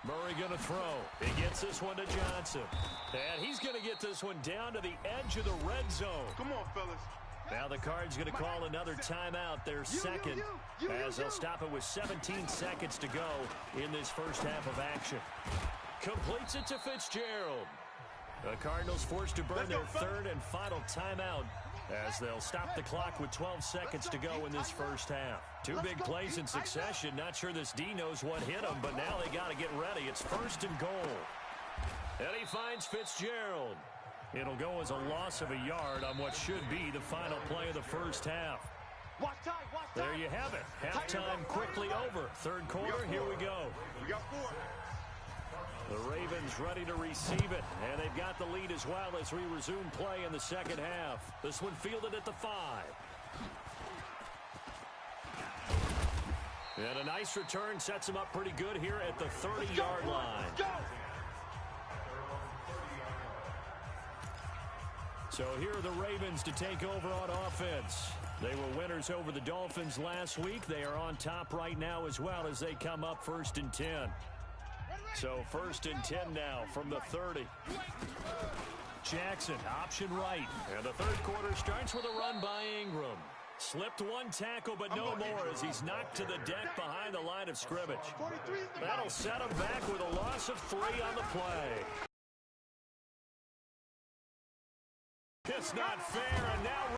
Murray going to throw. He gets this one to Johnson. And he's going to get this one down to the edge of the red zone. Come on, fellas. Now the Cards going to call another timeout, their second, as they'll stop it with 17 seconds to go in this first half of action. Completes it to Fitzgerald. The Cardinals forced to burn their third and final timeout as they'll stop the clock with 12 seconds to go in this first half. Two big plays in succession. Not sure this D knows what hit him, but now they got to get ready. It's first and goal. And he finds Fitzgerald. It'll go as a loss of a yard on what should be the final play of the first half. There you have it. Halftime quickly over. Third quarter, here we go. We got 4. The Ravens ready to receive it, and they've got the lead as well as we resume play in the second half. This one fielded at the 5. And a nice return sets him up pretty good here at the 30-yard line. So here are the Ravens to take over on offense. They were winners over the Dolphins last week. They are on top right now as well as they come up first and 10. So first and 10 now from the 30. Jackson, option right. And the third quarter starts with a run by Ingram. Slipped one tackle, but no more as he's knocked to the deck behind the line of scrimmage. That'll set him back with a loss of 3 on the play. It's not fair, and now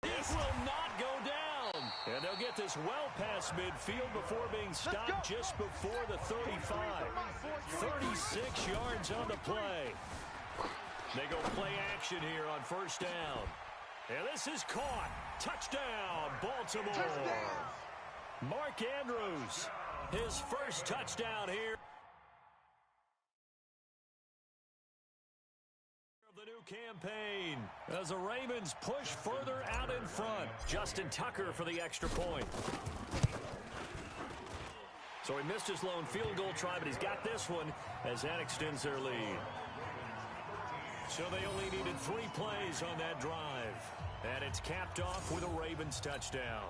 this will not go down. And they'll get this well past midfield before being stopped just before the 35. 36 yards on the play. They go play action here on first down. And this is caught. Touchdown, Baltimore. Touchdown. Mark Andrews, his first touchdown here. The new campaign as the Ravens push further out in front. Justin Tucker for the extra point. So he missed his lone field goal try, but he's got this one as that extends their lead. So they only needed 3 plays on that drive. And it's capped off with a Ravens touchdown.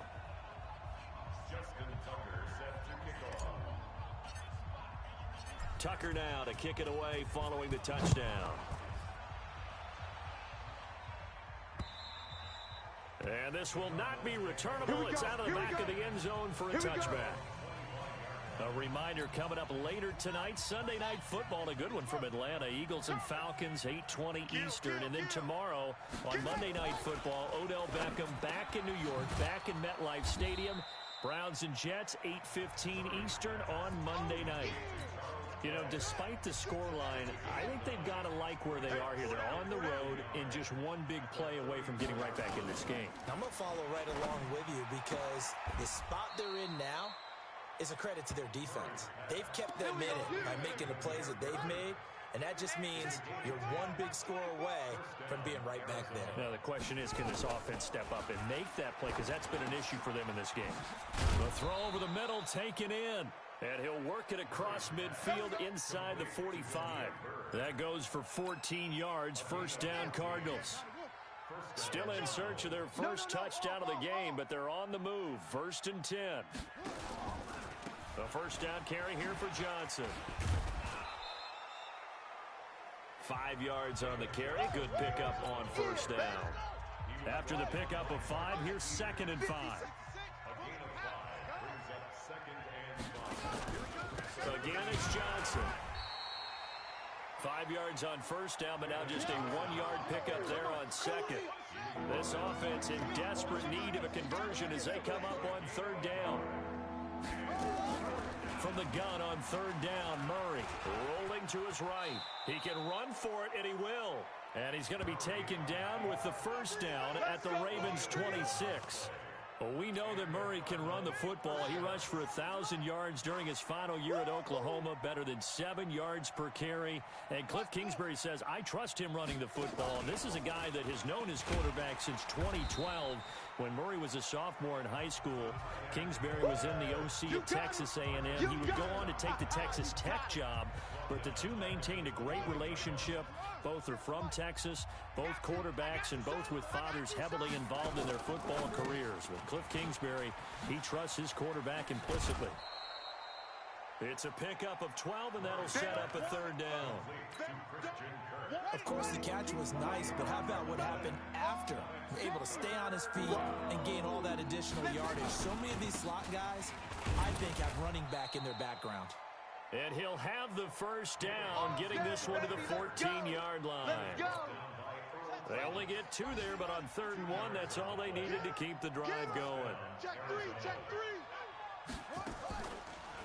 Tucker now to kick it away following the touchdown. And this will not be returnable. It's out of the back of the end zone for a touchback. A reminder coming up later tonight, Sunday Night Football, a good one from Atlanta. Eagles and Falcons, 8:20 Eastern. And then tomorrow on Monday Night Football, Odell Beckham back in New York, back in MetLife Stadium. Browns and Jets, 8:15 Eastern on Monday night. You know, despite the scoreline, I think they've got to like where they are here. They're on the road and just one big play away from getting right back in this game. I'm going to follow right along with you because the spot they're in now is a credit to their defense. They've kept them in it by making the plays that they've made, and that just means you're one big score away from being right back there. Now the question is, can this offense step up and make that play? Because that's been an issue for them in this game. The throw over the middle, taken in. And he'll work it across midfield inside the 45. That goes for 14 yards. First down, Cardinals. Still in search of their first touchdown of the game, but they're on the move. First and 10. The first down carry here for Johnson. 5 yards on the carry. Good pickup on first down. After the pickup of 5, here's second and 5. Again, it's Johnson. 5 yards on first down, but now just a 1-yard pickup there on second. This offense in desperate need of a conversion as they come up on third down. From the gun on third down, Murray rolling to his right. He can run for it, and he will. And he's going to be taken down with the first down at the Ravens' 26. Well, we know that Murray can run the football. He rushed for 1,000 yards during his final year at Oklahoma, better than 7 yards per carry. And Cliff Kingsbury says, I trust him running the football. And this is a guy that has known his quarterback since 2012 when Murray was a sophomore in high school. Kingsbury was in the OC at Texas A&M. He would go on to take the Texas Tech job, but the two maintained a great relationship. Both are from Texas, both quarterbacks, and both with fathers heavily involved in their football careers. With Cliff Kingsbury, he trusts his quarterback implicitly. It's a pickup of 12, and that'll set up a third down. Of course, the catch was nice, but how about what happened after? Able to stay on his feet and gain all that additional yardage. So many of these slot guys, I think, have running back in their background. And he'll have the first down, getting this one to the 14-yard line. They only get 2 there, but on 3rd and 1, that's all they needed to keep the drive going. Check three.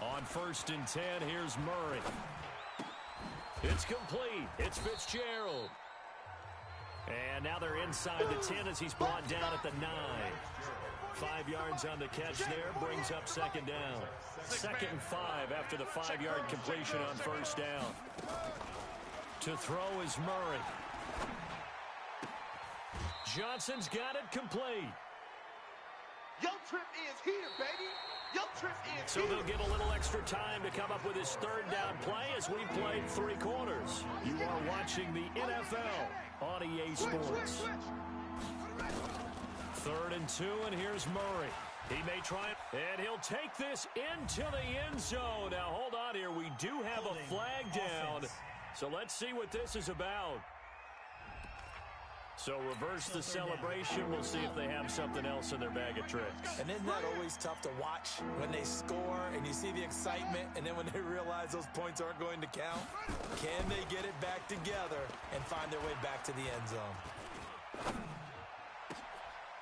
On 1st and 10, here's Murray. It's complete. It's Fitzgerald. And now they're inside the 10 as he's brought down at the 9. 5 yards on the catch there, brings up 2nd down. 2nd and 5 after the 5-yard completion on 1st down. To throw is Murray. Johnson's got it complete. Your trip is here, baby. Your trip is so here. They'll get a little extra time to come up with his 3rd down play as we've played 3 quarters. You are watching the NFL on EA Sports. 3rd and 2, and here's Murray. He may try it, and he'll take this into the end zone. Now, hold on here. We do have a flag down, so let's see what this is about. So reverse the celebration. We'll see if they have something else in their bag of tricks. And isn't that always tough to watch when they score and you see the excitement, and then when they realize those points aren't going to count? Can they get it back together and find their way back to the end zone?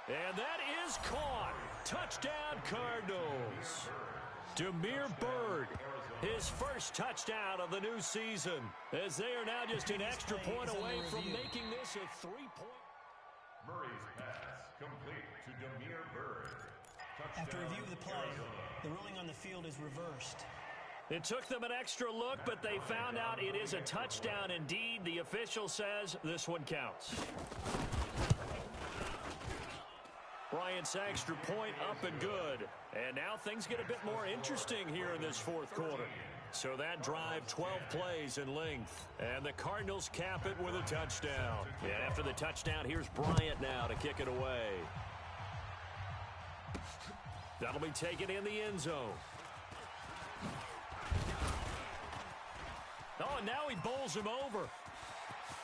And that is caught. Touchdown, Cardinals. Demir Bird, his first touchdown of the new season, as they are now just an extra point away from making this a 3-point. Murray's pass complete to Demir Bird. After review of the play, the ruling on the field is reversed. It took them an extra look, but they found out it is a touchdown indeed. The official says this one counts. Bryant's extra point up and good. And now things get a bit more interesting here in this 4th quarter. So that drive, 12 plays in length. And the Cardinals cap it with a touchdown. And after the touchdown, here's Bryant now to kick it away. That'll be taken in the end zone. Oh, and now he bowls him over.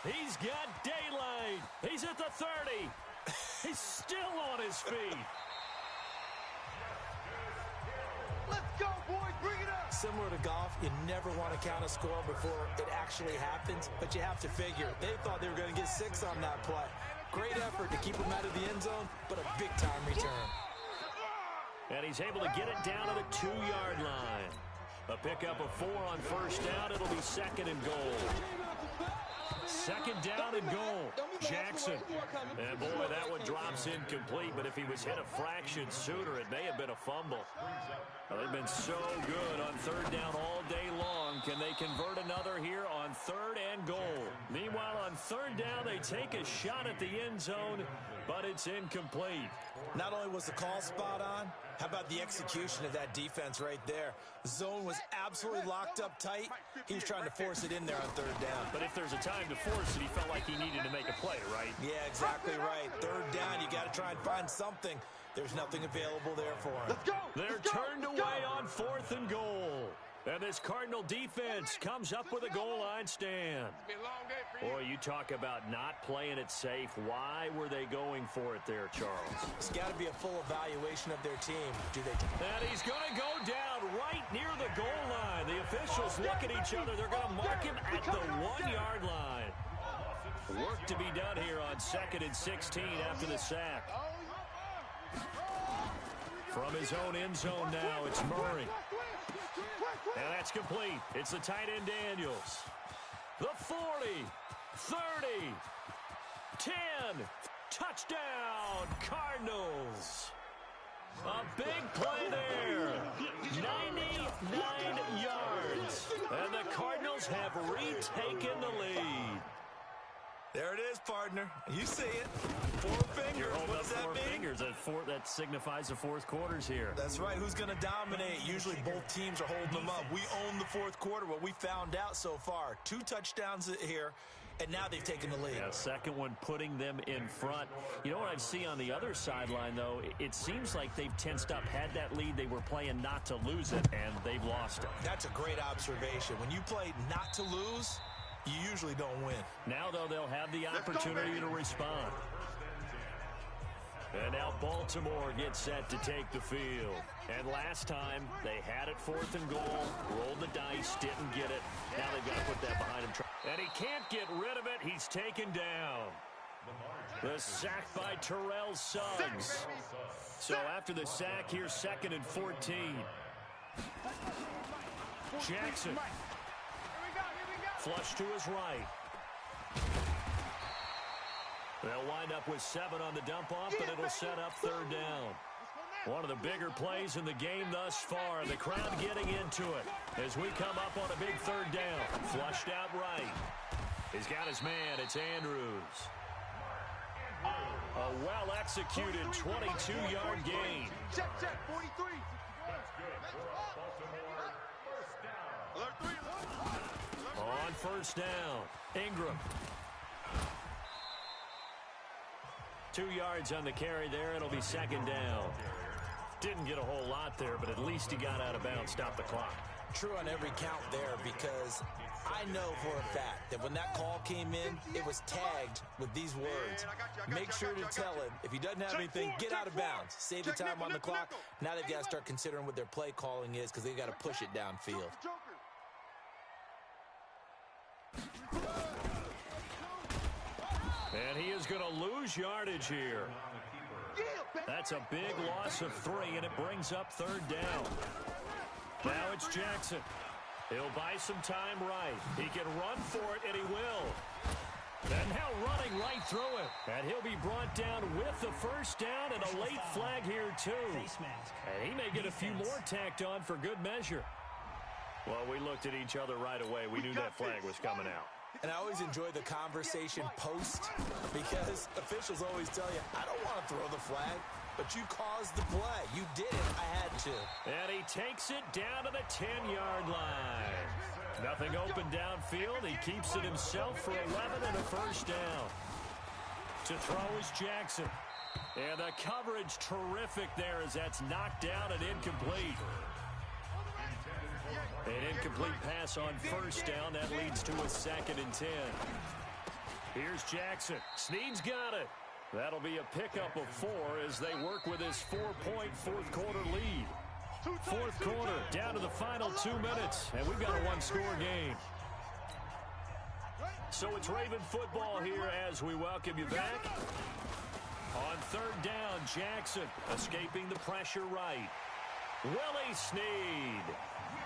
He's got daylight. He's at the 30. He's still on his feet. Let's go, boys. Bring it up. Similar to golf, you never want to count a score before it actually happens, but you have to figure they thought they were going to get 6 on that play. Great effort to keep him out of the end zone, but a big-time return. And he's able to get it down to the 2-yard line. A pickup of 4 on 1st down. It'll be 2nd and goal. 2nd down and goal. Jackson. And boy, that one drops incomplete, but if he was hit a fraction sooner, it may have been a fumble. Well, they've been so good on 3rd down all day long. Can they convert another here on 3rd and goal? Meanwhile, on 3rd down, they take a shot at the end zone, but it's incomplete. Not only was the call spot on, how about the execution of that defense right there? The zone was absolutely locked up tight. He was trying to force it in there on 3rd down. But if there's a time to force it, he felt like he needed to make a play, right? Yeah, exactly right. 3rd down, you got to try and find something. There's nothing available there for him. Let's go. They're turned away on 4th and goal. And this Cardinal defense comes up with a goal line stand. Boy, you talk about not playing it safe. Why were they going for it there, Charles? It's got to be a full evaluation of their team. Do they? And he's going to go down right near the goal line. The officials look at each other. They're going to mark him at the 1-yard line. Work to be done here on 2nd and 16 after the sack. From his own end zone now, it's Murray. And that's complete. It's the tight end Daniels. The 40, 30, 10, touchdown, Cardinals. A big play there. 99 yards. And the Cardinals have retaken the lead. There it is, partner. You see it. 4 fingers. What does that mean? That signifies the 4th quarter's here. That's right. Who's going to dominate? Usually both teams are holding them up. We own the 4th quarter. What we found out so far, 2 touchdowns here And now they've taken the lead. Yeah, second one putting them in front. You know what I see on the other sideline, though? It seems like they've tensed up, had that lead. They were playing not to lose it, and they've lost it. That's a great observation. When you play not to lose, you usually don't win. Now, though, they'll have the opportunity to respond. And now Baltimore gets set to take the field. And last time, they had it 4th and goal, rolled the dice, didn't get it. Now they've got to put that behind him. And he can't get rid of it. He's taken down. The sack by Terrell Suggs. So after the sack, here's 2nd and 14. Jackson. Flush to his right. They'll wind up with 7 on the dump-off, but it'll set up 3rd down. One of the bigger plays in the game thus far. The crowd getting into it as we come up on a big 3rd down. Flushed out right. He's got his man. It's Andrews. A well-executed 22-yard gain. Check, 43. On 1st down, Ingram. 2 yards on the carry there. It'll be 2nd down. Didn't get a whole lot there, but at least he got out of bounds, stopped the clock. True on every count there, because I know for a fact that when that call came in, it was tagged with these words. Make sure to tell him, if he doesn't have anything, get out of bounds. Save the time on the clock. Now they've got to start considering what their play calling is, because they've got to push it downfield. And he is going to lose yardage here. That's a big loss of 3, and it brings up 3rd down. Now it's Jackson. He'll buy some time right. He can run for it, and he will. And now running right through it. And he'll be brought down with the 1st down and a late flag here, too. And he may get a few more tacked on for good measure. Well, we looked at each other right away. We knew that flag was coming out. And I always enjoy the conversation post, because officials always tell you, I don't want to throw the flag, but you caused the play. You did it. I had to. And he takes it down to the 10-yard line. Nothing open downfield. He keeps it himself for 11 and a 1st down. To throw is Jackson. And the coverage terrific there as that's knocked down and incomplete. An incomplete pass on 1st down. That leads to a 2nd and 10. Here's Jackson. Snead's got it. That'll be a pickup of 4 as they work with his 4-point 4th quarter lead. 4th quarter, down to the final 2 minutes, and we've got a 1-score game. So it's Raven football here as we welcome you back. On 3rd down, Jackson escaping the pressure right. Willie Snead.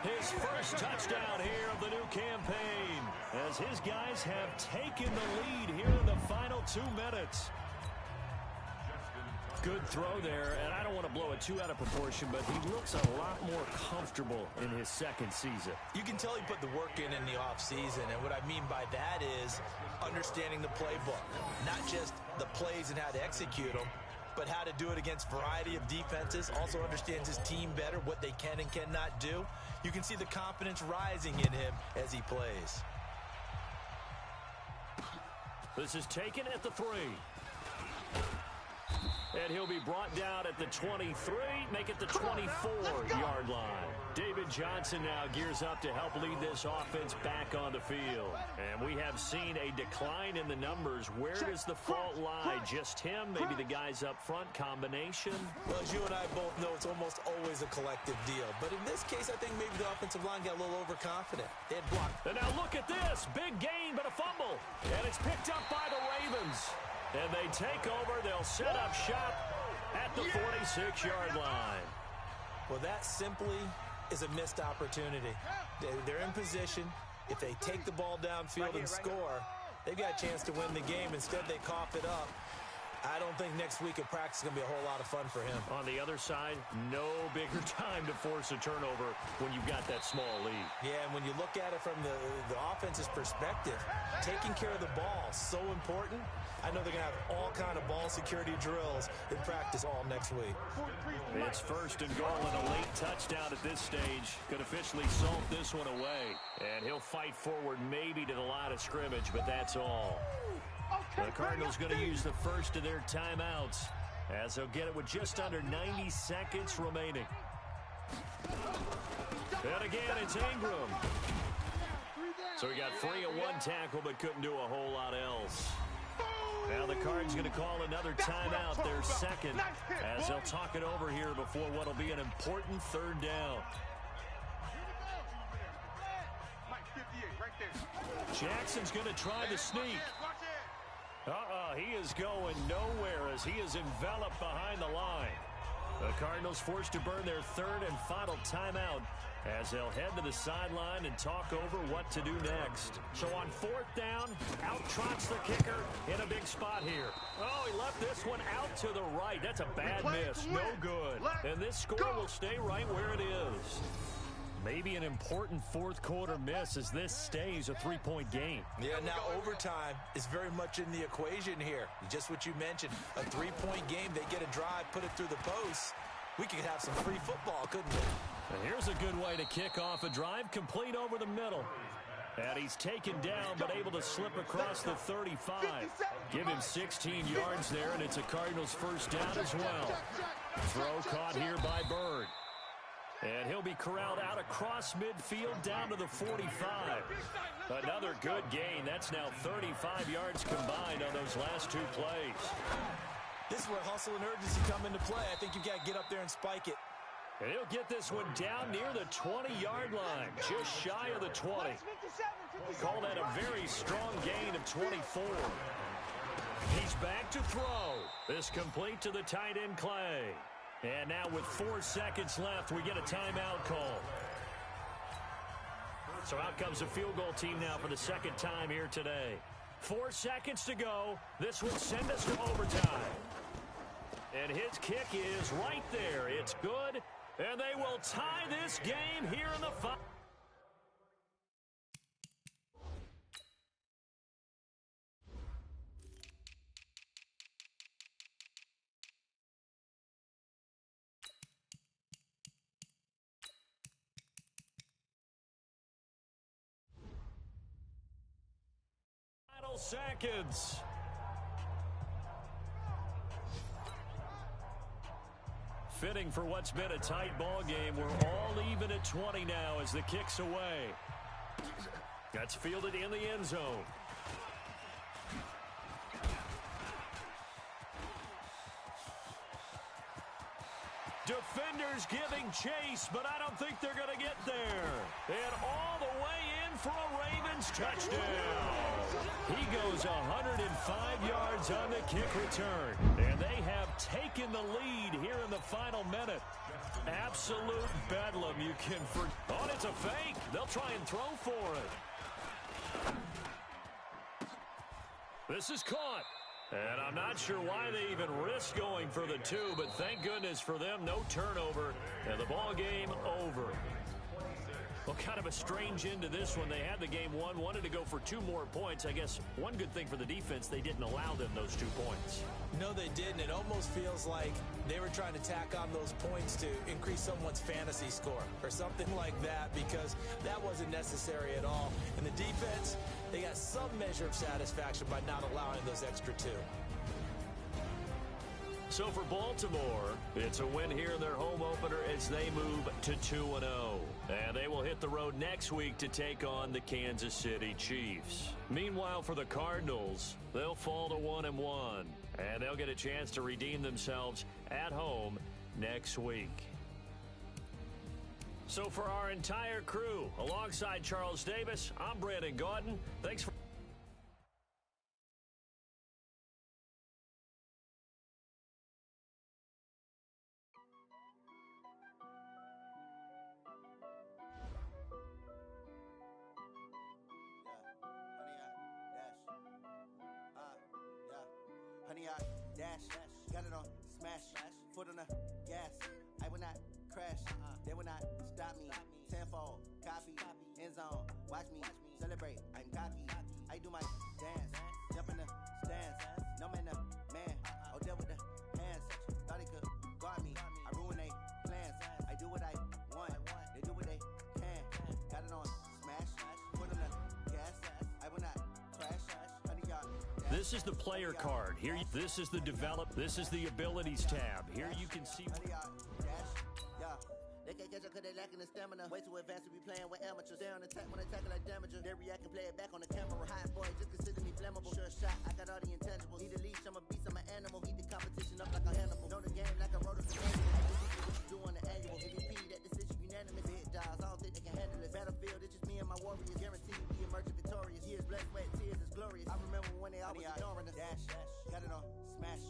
His first touchdown here of the new campaign as his guys have taken the lead here in the final 2 minutes. Good throw there, and I don't want to blow it too out of proportion, but he looks a lot more comfortable in his 2nd season. You can tell he put the work in the offseason, and what I mean by that is understanding the playbook. Not just the plays and how to execute them, but how to do it against a variety of defenses. Also understands his team better, what they can and cannot do. You can see the confidence rising in him as he plays. This is taken at the 3. And he'll be brought down at the 23, make it the 24-yard line. David Johnson now gears up to help lead this offense back on the field. And we have seen a decline in the numbers. Where does the fault lie? Just him? Maybe the guys up front? Combination? Well, as you and I both know, it's almost always a collective deal. But in this case, I think maybe the offensive line got a little overconfident. They had blocked. And now look at this. Big gain, but a fumble. And it's picked up by the Ravens. And they take over. They'll set up shop at the 46-yard line. Well, that simply is a missed opportunity. They're in position. If they take the ball downfield and score, they've got a chance to win the game. Instead, they cough it up. I don't think next week at practice is going to be a whole lot of fun for him. On the other side, no bigger time to force a turnover when you've got that small lead. Yeah, and when you look at it from the offense's perspective, taking care of the ball is so important. I know they're going to have all kind of ball security drills in practice all next week. It's first and goal and a late touchdown at this stage. Could officially salt this one away. And he'll fight forward maybe to the line of scrimmage, but that's all. The Cardinals going to use the first of their timeouts as they'll get it with just under 90 seconds remaining. And again, it's Ingram. So he got free of one tackle but couldn't do a whole lot else. Now the Cards going to call another timeout, their second, as they'll talk it over here before what will be an important third down. Jackson's going to try the sneak. He is going nowhere as he is enveloped behind the line. The Cardinals forced to burn their third and final timeout as they'll head to the sideline and talk over what to do next. So on fourth down, out trots the kicker in a big spot here. Oh, he left this one out to the right. That's a bad miss. No good. And this score will stay right where it is. Maybe an important fourth quarter miss as this stays a three-point game. Yeah, now overtime is very much in the equation here. Just what you mentioned, a three-point game, they get a drive, put it through the post. We could have some free football, couldn't we? And here's a good way to kick off a drive, complete over the middle. And he's taken down, but able to slip across the 35. Give him 16 yards there, and it's a Cardinals first down as well. Throw caught here by Bird. And he'll be corralled out across midfield down to the 45. Another good gain. That's now 35 yards combined on those last two plays. This is where hustle and urgency come into play. I think you've got to get up there and spike it. And he'll get this one down near the 20-yard line, just shy of the 20. Call that a very strong gain of 24. He's back to throw. This complete to the tight end, Clay. And now with 4 seconds left, we get a timeout call. So out comes the field goal team now for the second time here today. 4 seconds to go. This will send us to overtime. And his kick is right there. It's good. And they will tie this game here in the final. Seconds. Fitting for what's been a tight ball game. We're all even at 20 now as the kick's away. That's fielded in the end zone. Defenders giving chase, but I don't think they're going to get there. And all the way in for a Ravens touchdown. He goes 105 yards on the kick return. And they have taken the lead here in the final minute. Absolute bedlam. You can oh, it's a fake. They'll try and throw for it. This is caught. And I'm not sure why they even risk going for the two, but thank goodness for them, no turnover, and the ball game over. Well, kind of a strange end to this one. They had the game won, wanted to go for 2 more points. I guess one good thing for the defense, they didn't allow them those 2 points. No, they didn't. It almost feels like they were trying to tack on those points to increase someone's fantasy score or something like that, because that wasn't necessary at all. And the defense, they got some measure of satisfaction by not allowing those extra 2. So for Baltimore, it's a win here in their home opener as they move to 2-0. And they will hit the road next week to take on the Kansas City Chiefs. Meanwhile, for the Cardinals, they'll fall to 1-1. And they'll get a chance to redeem themselves at home next week. So for our entire crew, alongside Charles Davis, I'm Brandon Gaudin. Thanks for... Honey, I dash. dash. Got it on smash. Foot on the gas. I will not crash. They will not stop me. Tenfold, copy, end zone. Watch me celebrate. I'm cocky. I do my dance. Jump in the stands. No man, the man. Oh, deal with the hands. Thought he could guard me. I ruin they plans. I do what I want. They do what they can. Got it on smash. Foot on the gas. I will not crash. 100 yard. This is the player card. Here, this is the develop. This is the abilities tab. Here you can see. They can't catch up because they lacking the stamina. Way too advanced to be playing with amateurs. They on attack when they tackle like damager. They react and play it back on the camera. Hot boy, just consider me flammable. Sure shot, I got all the intangibles. Need a leash, I'm a beast, I'm an animal. Heat the competition up like a Hannibal. Know the game like a rotor to manual. What you do on the annual. MVP, that decision unanimous. Hit dials, I don't think they can handle it. Battlefield, it's just me and my warriors. Guaranteed we emerge victorious. Years, blood, sweat, tears, it's glorious. I remember when they always ignoring us. Dash, got it on smash.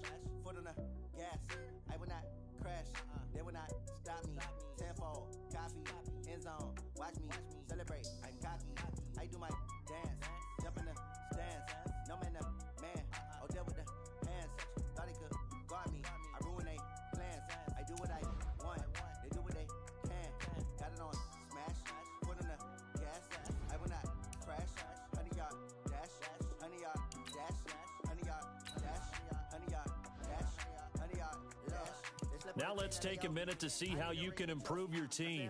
Foot on the gas. I will not crash. They will not stop me. Tenfold, copy, end zone. Watch me celebrate. I'm cocky. I do my dance. Jump in the stands. No man, the man. Oh, deal with the hands. Thought he could guard me. I ruin they plans. I do what I want. They do what they can. Got it on smash. Foot on the gas. I will not crash. 100 yard dash. 100 yard dash. 100 yard dash. 100 yard dash. 100 yard dash. Now let's take a minute to see how you can improve your team.